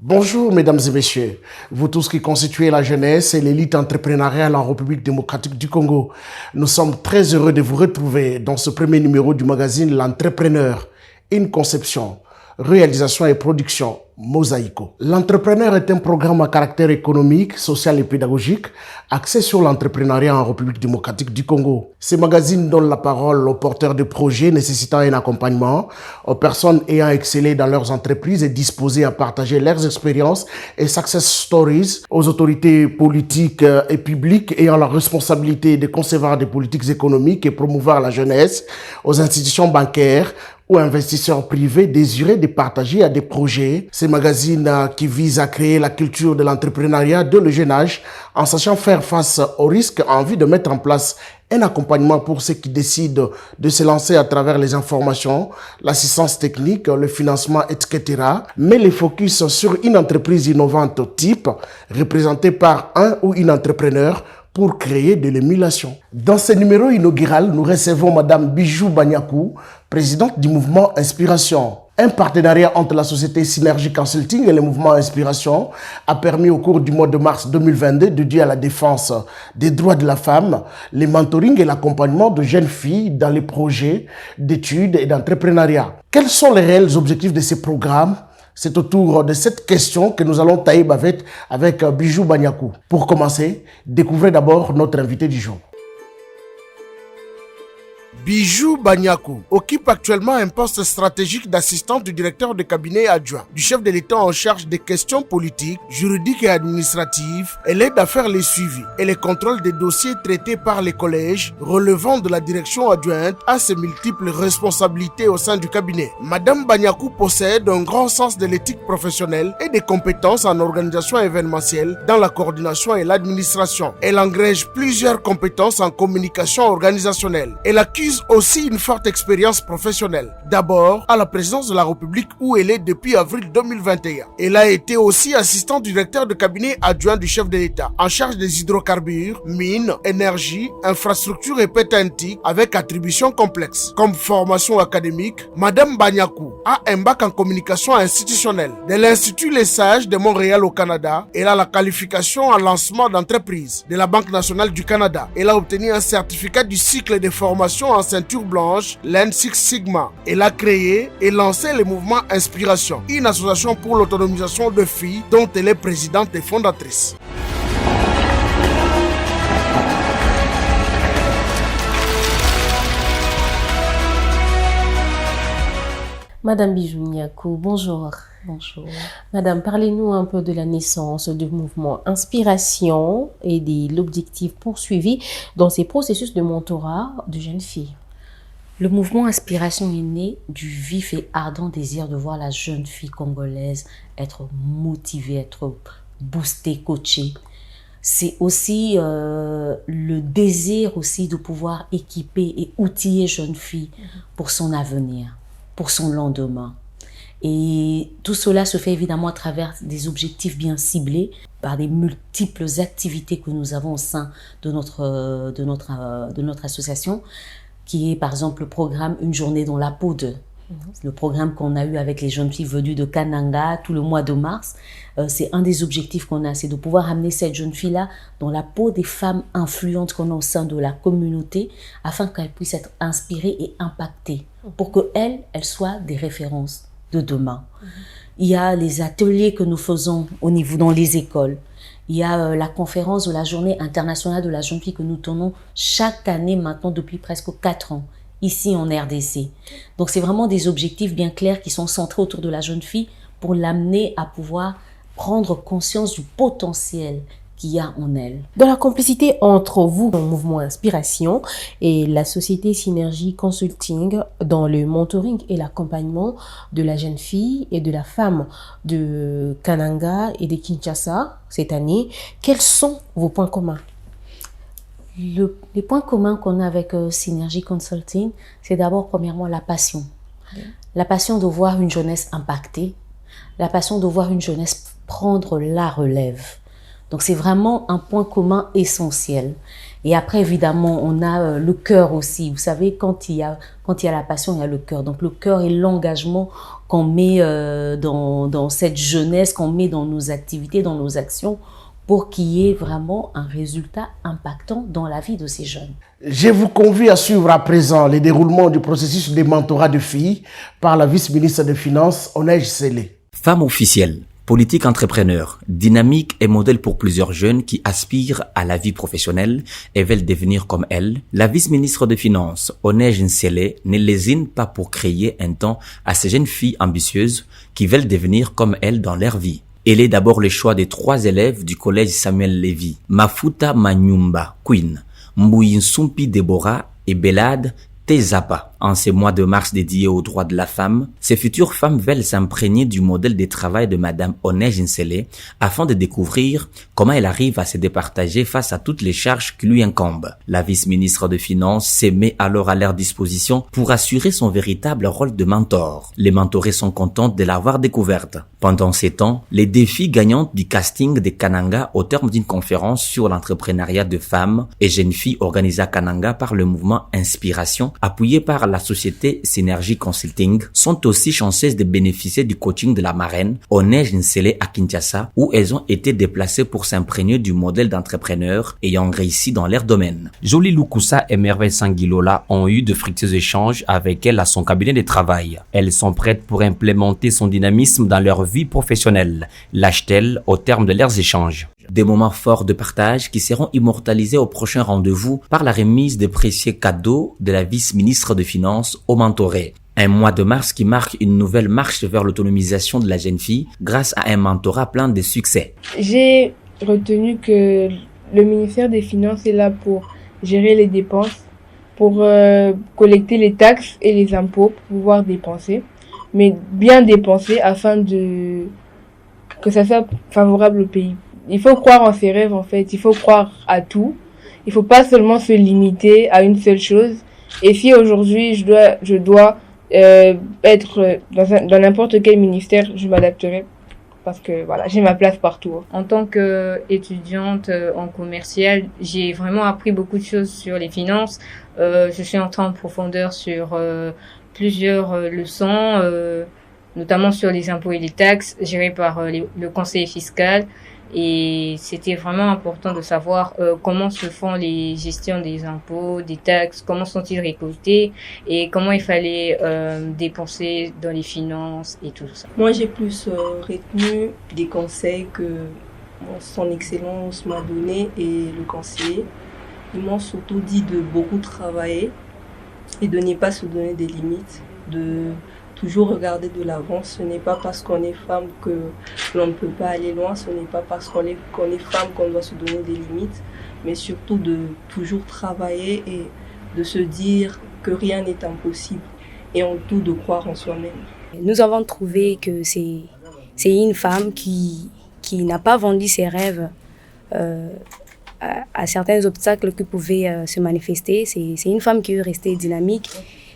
Bonjour mesdames et messieurs, vous tous qui constituez la jeunesse et l'élite entrepreneuriale en République démocratique du Congo. Nous sommes très heureux de vous retrouver dans ce premier numéro du magazine L'Entrepreneur, une conception, réalisation et production Mosaïco. L'Entrepreneur est un programme à caractère économique, social et pédagogique axé sur l'entrepreneuriat en République démocratique du Congo. Ce magazine donne la parole aux porteurs de projets nécessitant un accompagnement, aux personnes ayant excellé dans leurs entreprises et disposées à partager leurs expériences et success stories, aux autorités politiques et publiques ayant la responsabilité de concevoir des politiques économiques et promouvoir la jeunesse, aux institutions bancaires, ou investisseurs privés désireux de partager à des projets. Ces magazines qui visent à créer la culture de l'entrepreneuriat dès le jeune âge en sachant faire face aux risques en vue de mettre en place un accompagnement pour ceux qui décident de se lancer à travers les informations, l'assistance technique, le financement, etc. Mais le focus sur une entreprise innovante type représentée par un ou une entrepreneur pour créer de l'émulation. Dans ce numéro inaugural, nous recevons Madame Bijou Banyakou, présidente du mouvement Inspiration. Un partenariat entre la société Synergie Consulting et le mouvement Inspiration a permis au cours du mois de mars 2022 de dédier à la défense des droits de la femme, le mentoring et l'accompagnement de jeunes filles dans les projets d'études et d'entrepreneuriat. Quels sont les réels objectifs de ces programmes ? C'est autour de cette question que nous allons tailler bavette avec Bijou Banyakou. Pour commencer, découvrez d'abord notre invité du jour. Bijou Banyakou occupe actuellement un poste stratégique d'assistante du directeur de cabinet adjoint du chef de l'État en charge des questions politiques, juridiques et administratives. Elle aide à faire les suivis et les contrôles des dossiers traités par les collèges relevant de la direction adjointe à ses multiples responsabilités au sein du cabinet. Madame Banyakou possède un grand sens de l'éthique professionnelle et des compétences en organisation événementielle dans la coordination et l'administration. Elle engrège plusieurs compétences en communication organisationnelle. Elle accuse aussi une forte expérience professionnelle. D'abord, à la présidence de la République où elle est depuis avril 2021. Elle a été aussi assistante du directeur de cabinet adjoint du chef de l'État en charge des hydrocarbures, mines, énergie, infrastructures et pétantique avec attribution complexe. Comme formation académique, Madame Banyakou a un bac en communication institutionnelle de l'Institut Les Sages de Montréal au Canada. Elle a la qualification en lancement d'entreprise de la Banque nationale du Canada. Elle a obtenu un certificat du cycle de formation en ceinture blanche, Lean Six Sigma. Elle a créé et lancé le mouvement Inspiration, une association pour l'autonomisation de filles dont elle est présidente et fondatrice. Madame Bijou Banyakou, bonjour. Bonjour. Madame, parlez-nous un peu de la naissance du mouvement Inspiration et de l'objectif poursuivi dans ces processus de mentorat de jeunes filles. Le mouvement Inspiration est né du vif et ardent désir de voir la jeune fille congolaise être motivée, être boostée, coachée. C'est aussi le désir aussi de pouvoir équiper et outiller jeune fille pour son avenir, pour son lendemain. Et tout cela se fait évidemment à travers des objectifs bien ciblés, par des multiples activités que nous avons au sein de notre association, qui est par exemple le programme Une journée dans la peau d'eux. Le programme qu'on a eu avec les jeunes filles venues de Kananga tout le mois de mars, c'est un des objectifs qu'on a, c'est de pouvoir amener cette jeune fille-là dans la peau des femmes influentes qu'on a au sein de la communauté, afin qu'elles puissent être inspirées et impactées, pour qu'elles soient des références de demain. Il y a les ateliers que nous faisons au niveau dans les écoles. Il y a la conférence de la journée internationale de la jeune fille que nous tenons chaque année maintenant depuis presque 4 ans, ici en RDC. Donc c'est vraiment des objectifs bien clairs qui sont centrés autour de la jeune fille pour l'amener à pouvoir prendre conscience du potentiel qu'il y a en elle. Dans la complicité entre vous, le mouvement Inspiration, et la société Synergie Consulting, dans le mentoring et l'accompagnement de la jeune fille et de la femme de Kananga et de Kinshasa cette année, quels sont vos points communs? Les points communs qu'on a avec Synergie Consulting, c'est d'abord premièrement la passion. La passion de voir une jeunesse impactée, la passion de voir une jeunesse prendre la relève. Donc c'est vraiment un point commun essentiel. Et après, évidemment, on a le cœur aussi. Vous savez, quand il y a la passion, il y a le cœur. Donc le cœur et l'engagement qu'on met dans cette jeunesse, qu'on met dans nos activités, dans nos actions, pour qu'il y ait vraiment un résultat impactant dans la vie de ces jeunes. Je vous convie à suivre à présent le déroulement du processus de mentorat de filles par la vice-ministre des Finances, Onej Sele. Femme officielle, politique entrepreneur, dynamique et modèle pour plusieurs jeunes qui aspirent à la vie professionnelle et veulent devenir comme elle, la vice-ministre des Finances, Onej Sele, ne lésine pas pour créer un temps à ces jeunes filles ambitieuses qui veulent devenir comme elle dans leur vie. Elle est d'abord le choix des 3 élèves du collège Samuel Lévy, Mafuta Manyumba, Queen, Mbouyinsumpi Deborah et Belade Tezapa. En ces mois de mars dédiés aux droits de la femme, ces futures femmes veulent s'imprégner du modèle de travail de Madame Onej Sele afin de découvrir comment elle arrive à se départager face à toutes les charges qui lui incombent. La vice-ministre des Finances se met alors à leur disposition pour assurer son véritable rôle de mentor. Les mentorés sont contentes de l'avoir découverte. Pendant ces temps, les défis gagnantes du casting de Kananga au terme d'une conférence sur l'entrepreneuriat de femmes et jeunes filles organisée à Kananga par le mouvement Inspiration, appuyé par la société Synergie Consulting, sont aussi chanceuses de bénéficier du coaching de la marraine Onej Sele à Kinshasa, où elles ont été déplacées pour s'imprégner du modèle d'entrepreneurs ayant réussi dans leur domaine. Jolie Lukusa et Merveille Sangilola ont eu de fructueux échanges avec elle à son cabinet de travail. Elles sont prêtes pour implémenter son dynamisme dans leur vie professionnelle, lâche-t-elle au terme de leurs échanges. Des moments forts de partage qui seront immortalisés au prochain rendez-vous par la remise de précieux cadeaux de la vice-ministre des Finances au mentoré. Un mois de mars qui marque une nouvelle marche vers l'autonomisation de la jeune fille grâce à un mentorat plein de succès. J'ai retenu que le ministère des Finances est là pour gérer les dépenses, pour collecter les taxes et les impôts, pour pouvoir dépenser, mais bien dépenser afin que ça soit favorable au pays. Il faut croire en ses rêves en fait, il faut croire à tout. Il faut pas seulement se limiter à une seule chose. Et si aujourd'hui je dois être dans n'importe quel ministère, je m'adapterai parce que voilà, j'ai ma place partout. En tant qu'étudiante en commercial, j'ai vraiment appris beaucoup de choses sur les finances. Je suis entrée en profondeur sur plusieurs leçons, notamment sur les impôts et les taxes gérés par le conseiller fiscal. Et c'était vraiment important de savoir comment se font les gestions des impôts, des taxes, comment sont-ils récoltés et comment il fallait dépenser dans les finances et tout ça. Moi, j'ai plus retenu des conseils que son Excellence m'a donné et le conseiller. Ils m'ont surtout dit de beaucoup travailler et de ne pas se donner des limites, de toujours regarder de l'avant. Ce n'est pas parce qu'on est femme que l'on ne peut pas aller loin, ce n'est pas parce qu'on est femme qu'on doit se donner des limites, mais surtout de toujours travailler et de se dire que rien n'est impossible et en tout de croire en soi-même. Nous avons trouvé que c'est une femme qui n'a pas vendu ses rêves à certains obstacles qui pouvaient se manifester. C'est une femme qui est restée dynamique.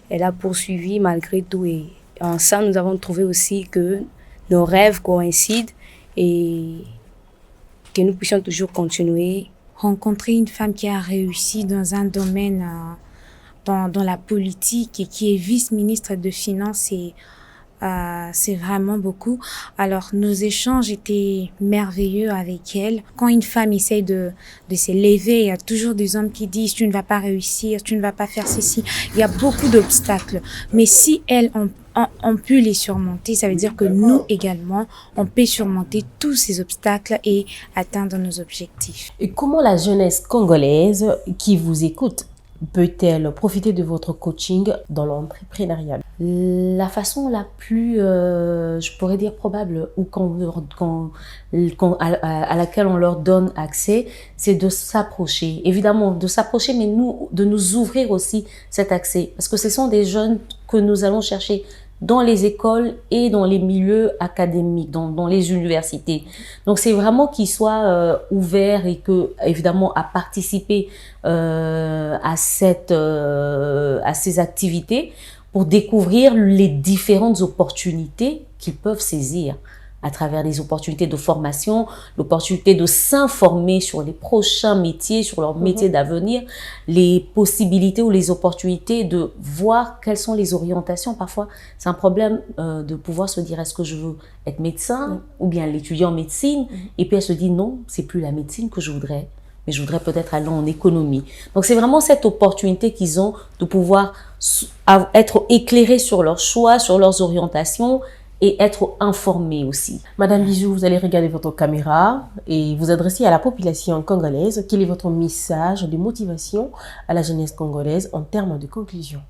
Elle a poursuivi malgré tout et en ça, nous avons trouvé aussi que nos rêves coïncident et que nous puissions toujours continuer. Rencontrer une femme qui a réussi dans un domaine, dans la politique et qui est vice-ministre de Finances, c'est vraiment beaucoup. Alors, nos échanges étaient merveilleux avec elle. Quand une femme essaie de se lever, il y a toujours des hommes qui disent « tu ne vas pas réussir, tu ne vas pas faire ceci ». Il y a beaucoup d'obstacles. Mais si elles ont pu les surmonter, ça veut dire que nous également, on peut surmonter tous ces obstacles et atteindre nos objectifs. Et comment la jeunesse congolaise qui vous écoute peut-elle profiter de votre coaching dans l'entrepreneuriat? La façon la plus, je pourrais dire probable, ou à laquelle on leur donne accès, c'est de s'approcher. Évidemment, de s'approcher, mais de nous ouvrir aussi cet accès. Parce que ce sont des jeunes que nous allons chercher dans les écoles et dans les milieux académiques, dans les universités. Donc, c'est vraiment qu'ils soient ouverts et que, évidemment, à participer à ces activités pour découvrir les différentes opportunités qu'ils peuvent saisir à travers les opportunités de formation, l'opportunité de s'informer sur les prochains métiers, sur leurs métiers d'avenir, les possibilités ou les opportunités de voir quelles sont les orientations. Parfois, c'est un problème de pouvoir se dire est-ce que je veux être médecin ou bien l'étudiant en médecine, et puis elle se dit non, c'est plus la médecine que je voudrais, mais je voudrais peut-être aller en économie. Donc c'est vraiment cette opportunité qu'ils ont de pouvoir être éclairés sur leurs choix, sur leurs orientations, et être informés aussi. Madame Bijou, vous allez regarder votre caméra et vous adresser à la population congolaise. Quel est votre message de motivation à la jeunesse congolaise en termes de conclusion?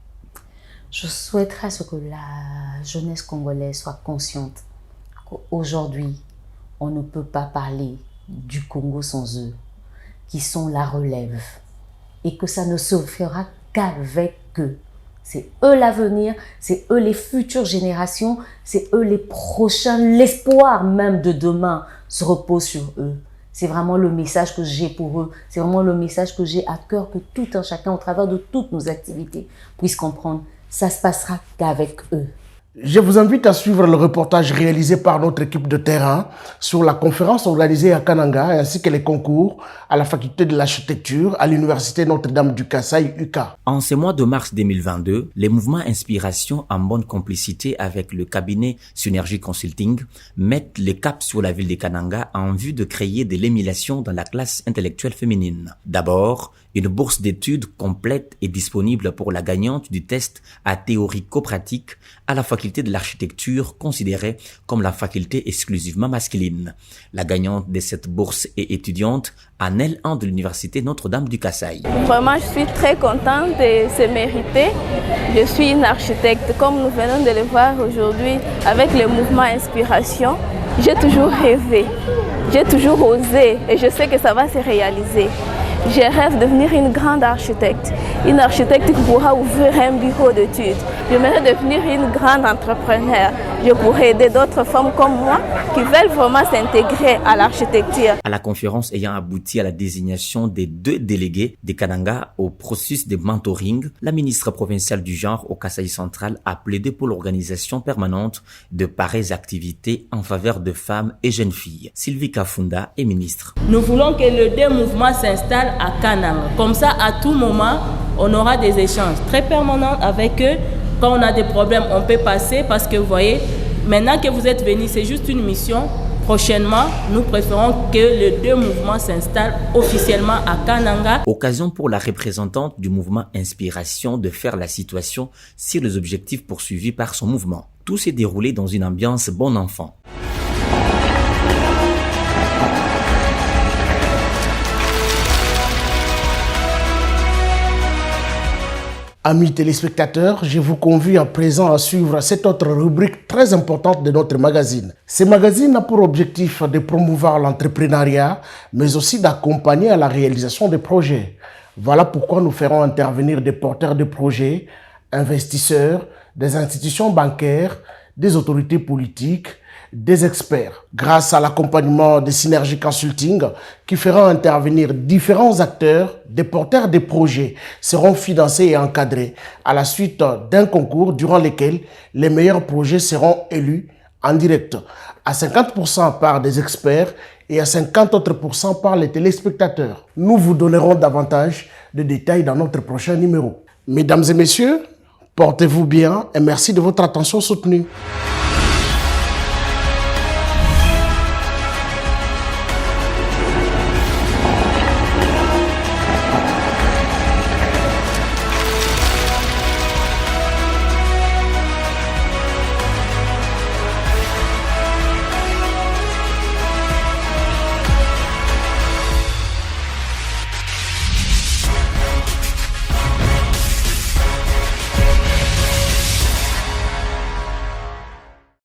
Je souhaiterais ce que la jeunesse congolaise soit consciente qu'aujourd'hui, on ne peut pas parler du Congo sans eux, qui sont la relève, et que ça ne se fera qu'avec eux. C'est eux l'avenir, c'est eux les futures générations, c'est eux les prochains, l'espoir même de demain se repose sur eux. C'est vraiment le message que j'ai pour eux, c'est vraiment le message que j'ai à cœur que tout un chacun, au travers de toutes nos activités, puisse comprendre. Ça se passera qu'avec eux. Je vous invite à suivre le reportage réalisé par notre équipe de terrain sur la conférence organisée à Kananga ainsi que les concours à la faculté de l'architecture à l'université Notre-Dame du Kasaï UCA. En ce mois de mars 2022, les mouvements Inspiration en bonne complicité avec le cabinet Synergie Consulting mettent le cap sur la ville de Kananga en vue de créer de l'émulation dans la classe intellectuelle féminine. D'abord, une bourse d'études complète est disponible pour la gagnante du test à théorico-pratique à la faculté de l'architecture considérée comme la faculté exclusivement masculine. La gagnante de cette bourse est étudiante en L1 de l'université Notre-Dame du Kasaï. Vraiment, je suis très contente de se mériter. Je suis une architecte, comme nous venons de le voir aujourd'hui avec le mouvement Inspiration. J'ai toujours rêvé, j'ai toujours osé et je sais que ça va se réaliser. Je rêve de devenir une grande architecte qui pourra ouvrir un bureau d'études. J'aimerais devenir une grande entrepreneur. Je pourrais aider d'autres femmes comme moi qui veulent vraiment s'intégrer à l'architecture. À la conférence ayant abouti à la désignation des 2 délégués de Kananga au processus de mentoring, la ministre provinciale du genre au Kasaï central a plaidé pour l'organisation permanente de pareilles activités en faveur de femmes et jeunes filles. Sylvie Kafunda est ministre. Nous voulons que les 2 mouvements s'installent à Kananga. Comme ça, à tout moment, on aura des échanges très permanents avec eux. Quand on a des problèmes, on peut passer parce que vous voyez, maintenant que vous êtes venus, c'est juste une mission. Prochainement, nous préférons que les 2 mouvements s'installent officiellement à Kananga. Occasion pour la représentante du mouvement Inspiration de faire la situation sur les objectifs poursuivis par son mouvement. Tout s'est déroulé dans une ambiance bon enfant. Amis téléspectateurs, je vous convie à présent à suivre cette autre rubrique très importante de notre magazine. Ce magazine a pour objectif de promouvoir l'entrepreneuriat, mais aussi d'accompagner à la réalisation des projets. Voilà pourquoi nous ferons intervenir des porteurs de projets, investisseurs, des institutions bancaires, des autorités politiques, des experts. Grâce à l'accompagnement de Synergie Consulting qui fera intervenir différents acteurs, des porteurs de projets seront financés et encadrés à la suite d'un concours durant lequel les meilleurs projets seront élus en direct à 50% par des experts et à 50% autres par les téléspectateurs. Nous vous donnerons davantage de détails dans notre prochain numéro. Mesdames et messieurs, portez-vous bien et merci de votre attention soutenue.